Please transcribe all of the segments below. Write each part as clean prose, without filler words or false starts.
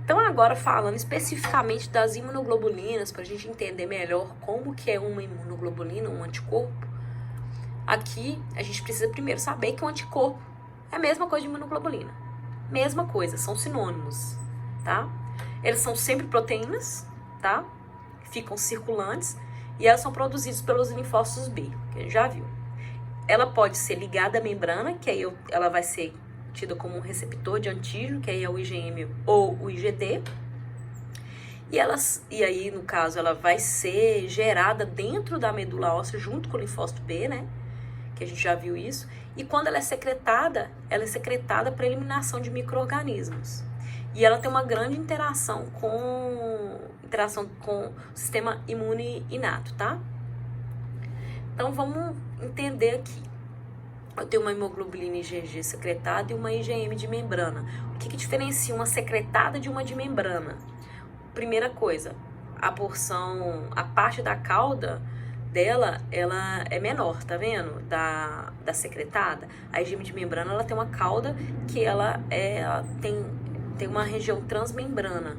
Então agora falando especificamente das imunoglobulinas, para a gente entender melhor como que é uma imunoglobulina, um anticorpo, aqui a gente precisa primeiro saber que um anticorpo é a mesma coisa de imunoglobulina. Mesma coisa, são sinônimos, tá? Eles são sempre proteínas, tá? Ficam circulantes e elas são produzidas pelos linfócitos B, que a gente já viu. Ela pode ser ligada à membrana, que aí ela vai ser tida como um receptor de antígeno, que aí é o IgM ou o IgD. E aí, no caso, ela vai ser gerada dentro da medula óssea junto com o linfócito B, né? Que a gente já viu isso. E quando ela é secretada para eliminação de micro-organismos. E ela tem uma grande interação com o sistema imune inato, tá? Então, vamos entender aqui. Eu tenho uma hemoglobulina IgG secretada e uma IgM de membrana. O que diferencia uma secretada de uma de membrana? Primeira coisa, a parte da cauda dela, ela é menor, tá vendo? Da secretada. A IgM de membrana, ela tem uma cauda que ela tem uma região transmembrana.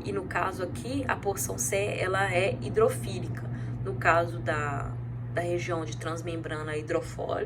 E no caso aqui, a porção C, ela é hidrofílica. No caso da região de transmembrana hidrofóbica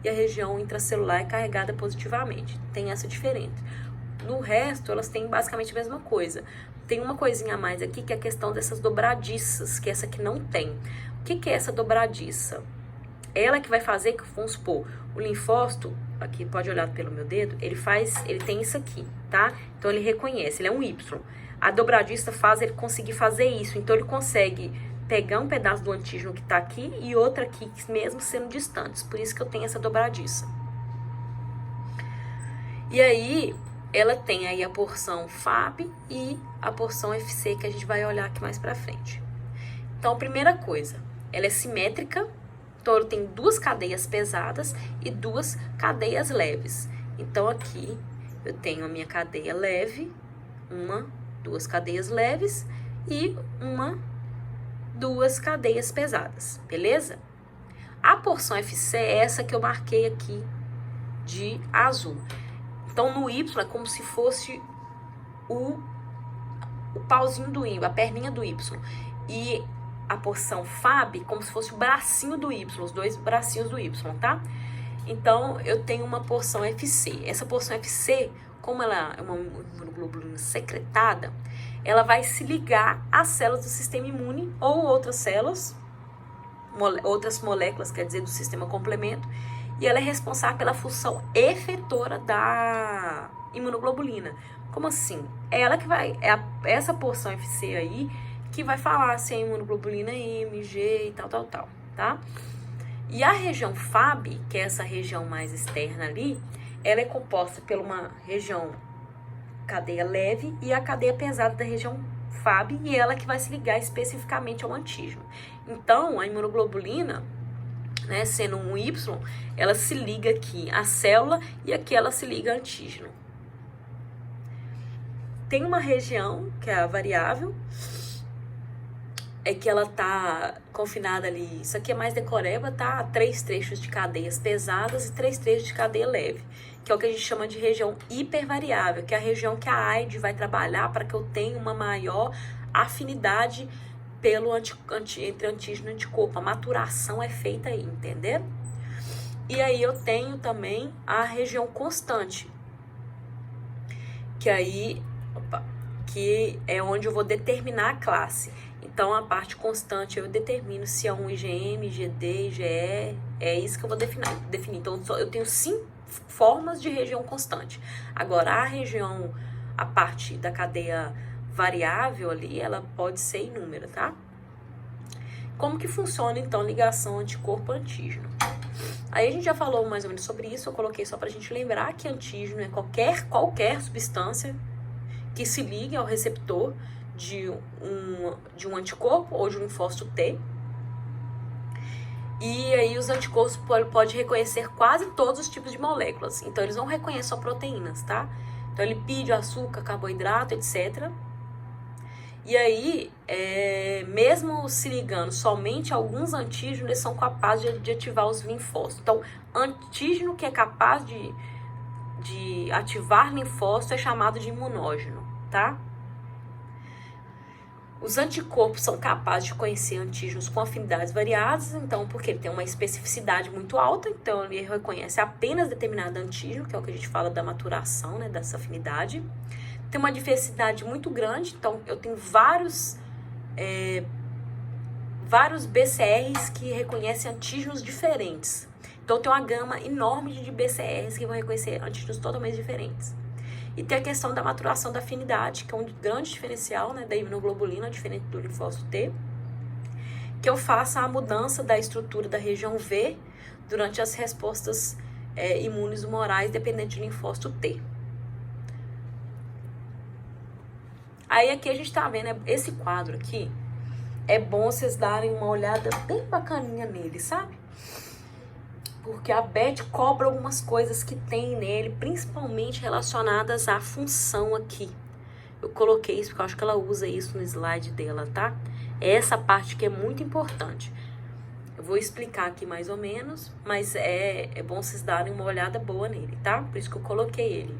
e a região intracelular é carregada positivamente. Tem essa diferença. No resto, elas têm basicamente a mesma coisa. Tem uma coisinha a mais aqui, que é a questão dessas dobradiças, que essa aqui não tem. O que é essa dobradiça? Ela que vai fazer, que vamos supor, o linfócito, aqui pode olhar pelo meu dedo, ele tem isso aqui, tá? Então ele reconhece, ele é um Y. A dobradiça faz ele conseguir fazer isso, então ele consegue pegar um pedaço do antígeno que tá aqui e outro aqui, mesmo sendo distantes. Por isso que eu tenho essa dobradiça. E aí, ela tem aí a porção FAB e a porção FC, que a gente vai olhar aqui mais pra frente. Então, primeira coisa, ela é simétrica, então ela tem duas cadeias pesadas e duas cadeias leves. Então, aqui eu tenho a minha cadeia leve, duas cadeias leves e duas cadeias pesadas, beleza? A porção FC é essa que eu marquei aqui de azul. Então, no Y é como se fosse o pauzinho do Y, a perninha do Y. E a porção FAB como se fosse o bracinho do Y, os dois bracinhos do Y, tá? Então, eu tenho uma porção FC. Essa porção FC, como ela é uma imunoglobulina secretada, ela vai se ligar às células do sistema imune ou outras células, outras moléculas, quer dizer, do sistema complemento, e ela é responsável pela função efetora da imunoglobulina. Como assim? Ela que vai, essa porção FC aí, que vai falar se é imunoglobulina M, G e tal, tá? E a região FAB, que é essa região mais externa ali, ela é composta por uma região cadeia leve e a cadeia pesada da região FAB, e ela que vai se ligar especificamente ao antígeno. Então, a imunoglobulina, né, sendo um Y, ela se liga aqui à célula e aqui ela se liga ao antígeno. Tem uma região, que é a variável, é que ela tá confinada ali, isso aqui é mais decoreba, tá? 3 trechos de cadeias pesadas e 3 trechos de cadeia leve, que é o que a gente chama de região hipervariável, que é a região que a AIDE vai trabalhar para que eu tenha uma maior afinidade entre antígeno e anticorpo. A maturação é feita aí, entendeu? E aí eu tenho também a região constante, que aí, que é onde eu vou determinar a classe. Então, a parte constante eu determino se é um IgM, IgD, IgE, é isso que eu vou definir. Então, eu tenho 5 formas de região constante. Agora, a parte da cadeia variável ali, ela pode ser inúmera, tá? Como que funciona, então, ligação anticorpo-antígeno? Aí a gente já falou mais ou menos sobre isso, eu coloquei só pra gente lembrar que antígeno é qualquer substância que se ligue ao receptor de um anticorpo ou de um linfócito T. E aí os anticorpos podem reconhecer quase todos os tipos de moléculas. Então eles não reconhecem só proteínas, tá? Então lipídio, açúcar, carboidrato, etc. E aí, mesmo se ligando somente a alguns antígenos, eles são capazes de ativar os linfócitos. Então, antígeno que é capaz de ativar linfócito é chamado de imunógeno, tá? Os anticorpos são capazes de conhecer antígenos com afinidades variadas, então, porque ele tem uma especificidade muito alta, então ele reconhece apenas determinado antígeno, que é o que a gente fala da maturação, né, dessa afinidade. Tem uma diversidade muito grande, então eu tenho vários BCRs que reconhecem antígenos diferentes. Então tem uma gama enorme de BCRs que vão reconhecer antígenos totalmente diferentes. E tem a questão da maturação da afinidade, que é um grande diferencial, né, da imunoglobulina, diferente do linfócito T, que eu faça a mudança da estrutura da região V durante as respostas imunes humorais, dependente do linfócito T. Aí aqui a gente tá vendo, esse quadro aqui, é bom vocês darem uma olhada bem bacaninha nele, sabe? Porque a Beth cobra algumas coisas que tem nele, principalmente relacionadas à função aqui. Eu coloquei isso porque eu acho que ela usa isso no slide dela, tá? Essa parte que é muito importante. Eu vou explicar aqui mais ou menos, mas é bom vocês darem uma olhada boa nele, tá? Por isso que eu coloquei ele.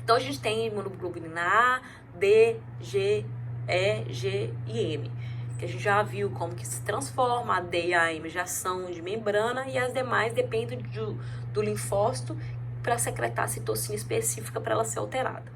Então a gente tem imunoglobulina A, B, G, E, G e M. Que a gente já viu como que se transforma, a D e a M já são de membrana e as demais dependem do linfócito para secretar a citocina específica para ela ser alterada.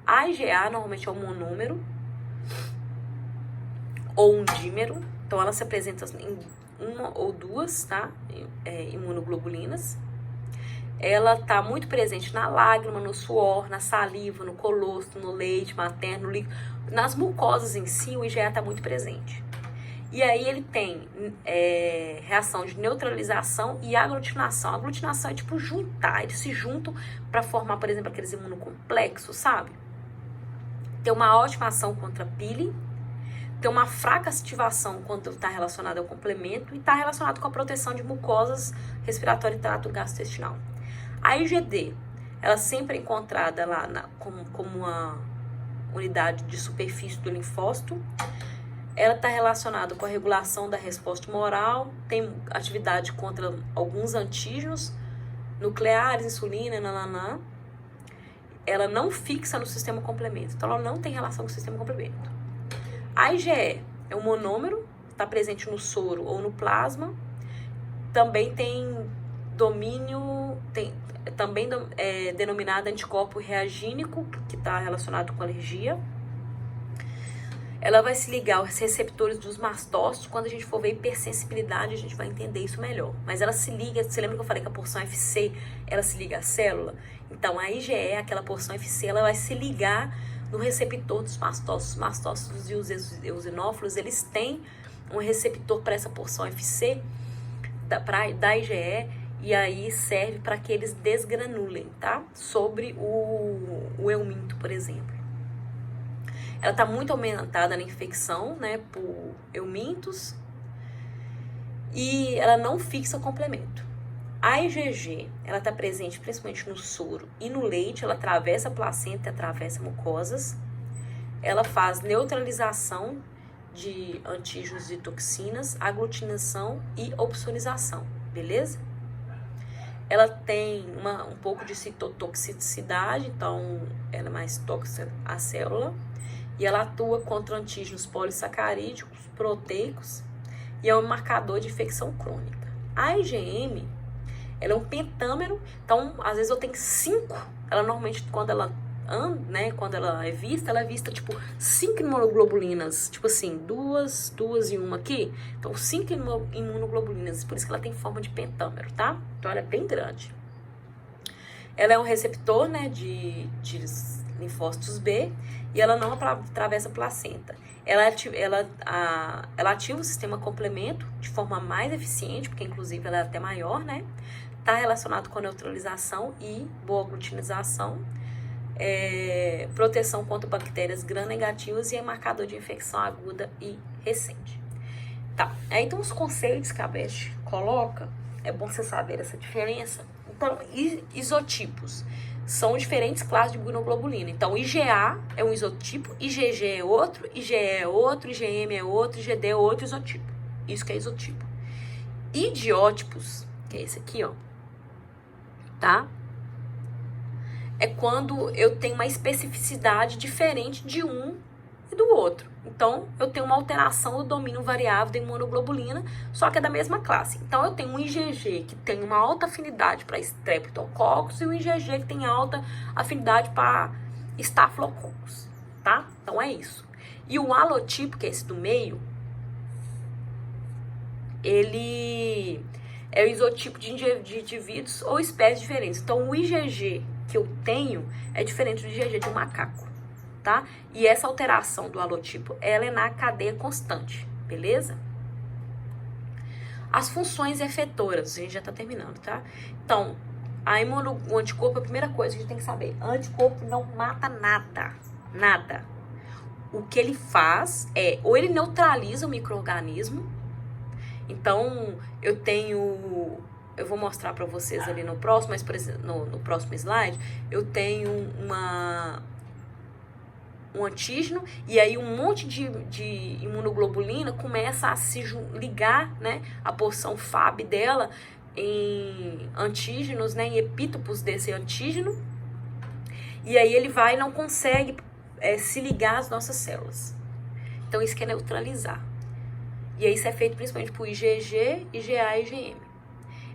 A IgA normalmente é um monômero ou um dímero, então ela se apresenta em uma ou duas, tá? Imunoglobulinas. Ela está muito presente na lágrima, no suor, na saliva, no colostro, no leite materno, no líquido. Nas mucosas em si, o IgA está muito presente. E aí ele tem reação de neutralização e aglutinação. A aglutinação é tipo juntar, eles se juntam para formar, por exemplo, aqueles imunocomplexos, sabe? Tem uma ótima ação contra peeling, tem uma fraca ativação quando está relacionado ao complemento e está relacionado com a proteção de mucosas respiratórias e trato gastrointestinal. A IgD, ela sempre é encontrada lá como uma unidade de superfície do linfócito. Ela está relacionada com a regulação da resposta humoral, tem atividade contra alguns antígenos nucleares, insulina, nananã. Ela não fixa no sistema complemento, então ela não tem relação com o sistema complemento. A IgE é um monômero, está presente no soro ou no plasma. Também tem domínio, também denominado anticorpo reagínico, que está relacionado com alergia. Ela vai se ligar aos receptores dos mastócitos. Quando a gente for ver hipersensibilidade, a gente vai entender isso melhor. Mas ela se liga, você lembra que eu falei que a porção FC, ela se liga à célula? Então, a IgE, aquela porção FC, ela vai se ligar no receptor dos mastócitos. Os mastócitos e os eosinófilos, eles têm um receptor para essa porção FC da IgE, e aí serve para que eles desgranulem, tá? Sobre o euminto, por exemplo. Ela está muito aumentada na infecção, né, por eumintos, e ela não fixa o complemento. A IgG, ela está presente principalmente no soro e no leite, ela atravessa a placenta e atravessa mucosas. Ela faz neutralização de antígenos e toxinas, aglutinação e opsonização, beleza? Ela tem um pouco de citotoxicidade, então ela é mais tóxica à célula. E ela atua contra antígenos polissacarídicos, proteicos, e é um marcador de infecção crônica. A IgM, ela é um pentâmero, então às vezes eu tenho 5, ela normalmente quando ela é vista tipo 5 imunoglobulinas, tipo assim, duas e uma aqui, então 5 imunoglobulinas, por isso que ela tem forma de pentâmero, tá? Então ela é bem grande. Ela é um receptor, né, de linfócitos B, e ela não atravessa a placenta. Ela ativa o sistema complemento de forma mais eficiente, porque inclusive ela é até maior, né? Está relacionado com a neutralização e boa aglutinização, proteção contra bactérias gram-negativas e é marcador de infecção aguda e recente. Tá, aí então os conceitos que a Beth coloca, é bom você saber essa diferença. Então, isotipos são diferentes classes de imunoglobulina. Então, IgA é um isotipo, IgG é outro, IgE é outro, IgM é outro, IgD é outro isotipo. Isso que é isotipo. Idiótipos, que é esse aqui, ó, tá? é quando eu tenho uma especificidade diferente de um e do outro. Então, eu tenho uma alteração do domínio variável da imunoglobulina, só que é da mesma classe. Então, eu tenho um IgG que tem uma alta afinidade para Streptococcus e um IgG que tem alta afinidade para Staphylococcus, tá? Então, é isso. E o halotipo, que é esse do meio, ele é o isotipo de indivíduos ou espécies diferentes. Então, o IgG que eu tenho é diferente do IgG de um macaco, tá? E essa alteração do halotipo, ela é na cadeia constante, beleza? As funções efetoras, a gente já tá terminando, tá? Então, o anticorpo é a primeira coisa que a gente tem que saber. Anticorpo não mata nada, nada. O que ele faz é, ou ele neutraliza o micro-organismo. Então, eu vou mostrar para vocês ali no próximo, mas por exemplo, no próximo slide, eu tenho um antígeno, e aí um monte de imunoglobulina começa a se ligar, né, a porção Fab dela em antígenos, né, em epítopos desse antígeno, e aí ele vai e não consegue se ligar às nossas células. Então, isso que é neutralizar. E aí isso é feito principalmente por IgG, IgA e IgM.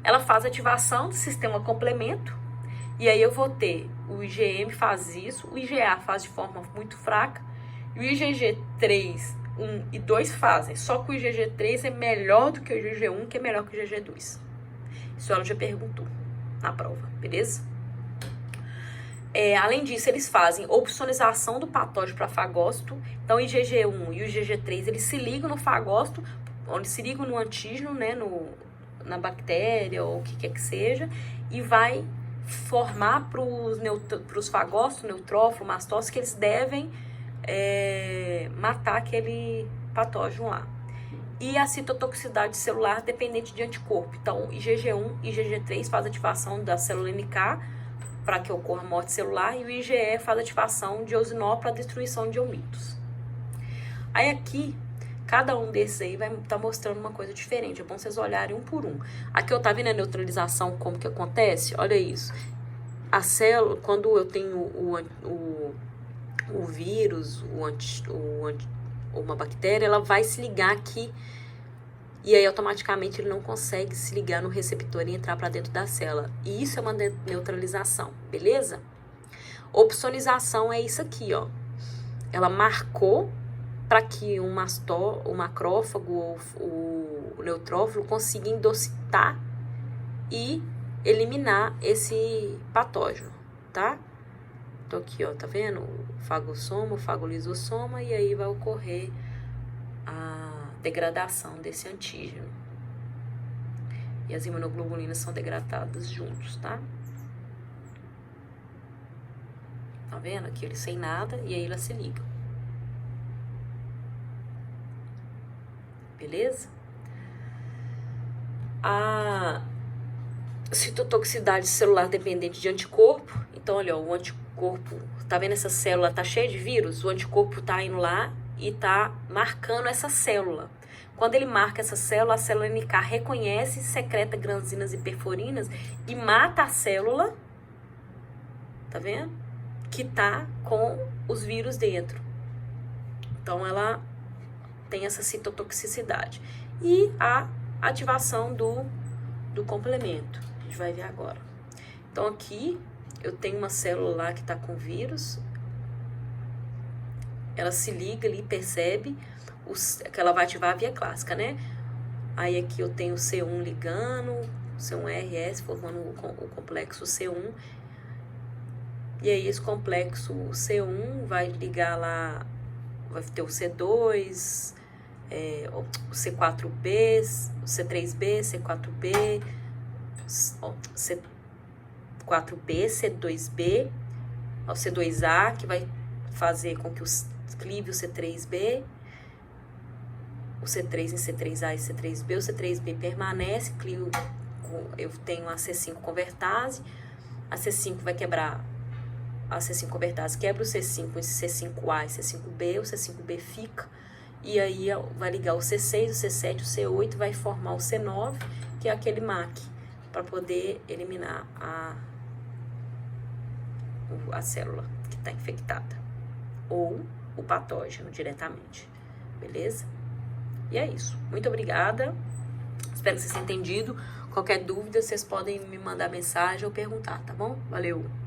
Ela faz ativação do sistema complemento, e aí eu vou ter o IgM faz isso, o IgA faz de forma muito fraca, e o IgG3, 1 e 2 fazem. Só que o IgG3 é melhor do que o IgG1, que é melhor que o IgG2. Isso ela já perguntou na prova, beleza? Além disso, eles fazem opsonização do patógeno para fagócito. Então, o IgG1 e o IgG3, eles se ligam no fagócito, onde se ligam no antígeno, né, na bactéria ou o que quer que seja, e vai formar para os fagócitos, neutrófilo, mastócito, que eles devem matar aquele patógeno lá. E a citotoxicidade celular dependente de anticorpo. Então, IgG1 e IgG3 faz ativação da célula NK para que ocorra morte celular, e o IgE faz ativação de eosinol para destruição de eumitos. Aí aqui, cada um desses aí vai estar mostrando uma coisa diferente, é bom vocês olharem um por um. Aqui eu tá vendo a neutralização, como que acontece? Olha isso. A célula, quando eu tenho o vírus, uma bactéria, ela vai se ligar aqui, e aí automaticamente ele não consegue se ligar no receptor e entrar para dentro da célula. E isso é uma neutralização, beleza? Opsonização é isso aqui, ó. Ela marcou para que o macrófago ou o neutrófilo consiga endocitar e eliminar esse patógeno, tá? Então aqui, ó, tá vendo? O fagossoma, o fagolisosoma, e aí vai ocorrer a degradação desse antígeno. E as imunoglobulinas são degradadas juntos, tá? Tá vendo? Aqui eles sem nada, e aí elas se ligam. Beleza? A citotoxicidade celular dependente de anticorpo. Então, olha, o anticorpo, tá vendo essa célula? Tá cheia de vírus? O anticorpo tá indo lá e tá marcando essa célula. Quando ele marca essa célula, a célula NK reconhece, secreta granzinas e perforinas e mata a célula, tá vendo? Que tá com os vírus dentro. Então, ela tem essa citotoxicidade. E a ativação do complemento. A gente vai ver agora. Então, aqui eu tenho uma célula lá que tá com vírus. Ela se liga ali, percebe que ela vai ativar a via clássica, né? Aí aqui eu tenho o C1 ligando, C1RS formando o complexo C1. E aí esse complexo C1 vai ligar lá, vai ter o C2, o C4B, o C3B, C4B, C4B, C2B, o C2A, que vai fazer com que clive o C3B, o C3 em C3A e C3B, o C3B permanece, eu tenho a C5 convertase, a C5 vai quebrar, a C5 convertase quebra o C5 em C5A e C5B, o C5B fica, e aí vai ligar o C6, o C7, o C8, vai formar o C9, que é aquele MAC, para poder eliminar a célula que está infectada. Ou o patógeno diretamente. Beleza? E é isso. Muito obrigada. Espero que vocês tenham entendido. Qualquer dúvida, vocês podem me mandar mensagem ou perguntar, tá bom? Valeu!